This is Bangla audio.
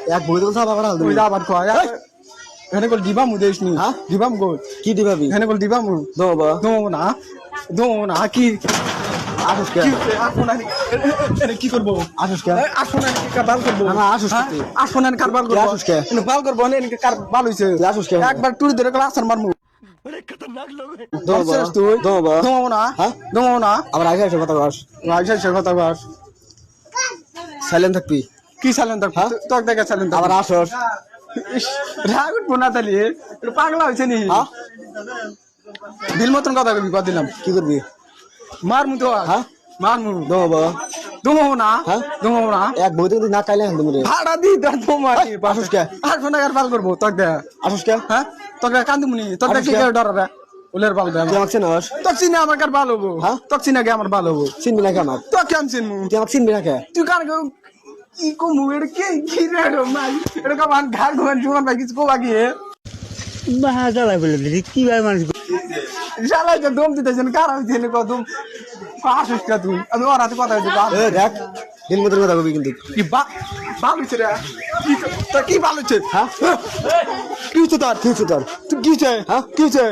এক বই তো সাবা করা ওই যা আবার কয় এখানে কল দিবা মু দেশ নি হ্যাঁ দিবাম গো কি দিবাবি এখানে কল দিবা মু দবা দো না কি আসুস কে কি করবো আসুস কে আসুন কারবার করবো না আসুস কে আসুন কারবার করবো আসুস কে বাল করবো না কার বাল হইছে আসুস কে একবার টুরি ধরে গেল আসার মারমু দবা তুই দবা দমাবো না হ্যাঁ দমাবো না আবার আগে এসে কথা কস রাইসা সে কথা বাস সাইলেন্ট থাকবি কি চালেন তোর তোর দেখে চালেন আবার আসস রাগ উঠবো না তাহলে এটা পাগলা হয়েছে নি হ্যাঁ দিল মতন কথা কবি কত দিলাম কি করবি মারমু তো হ্যাঁ মারমু দবা দমাবো না হ্যাঁ দমাবো না এক বই তো না কাইলে হ্যাঁ তুমি ভাড়া দি তোর তোমাকে আসুস কে আর ফোন আর বাল করবো তোর দেখ আসুস কে হ্যাঁ তোকে কান্দুমনি তোর দেখ কি ডরাবে ওলের বাল দেয় তুই আমাকে চিনস তোর চিনে আমার কার ভালো হবো হ্যাঁ? তোর চিনে গে আমার ভালো হবো চিনবি না কে আমার তোর কেমন চিনমু তুই আমাকে চিনবি না কে তুই কার কি কমু এটা কি রে মাই এটা কামান ঘাড় ঘুমান জুমান ভাই কিছু কোবা গিয়ে বাহা জ্বালাই বলে দিলি কি ভাই মানুষ শালাই তো দম দিতেছেন কার হইছে নে কদম আসিস কা তুই আমি ওর হাতে কথা হইছে এ দেখ দিন মতো কথা কবি কিন্তু কি বাল হইছে রে কি তোর কি বাল হইছে হ্যাঁ কি হইছে তোর কি হচ্ছে তোর তুই কি হইছে হ্যাঁ? কি হইছে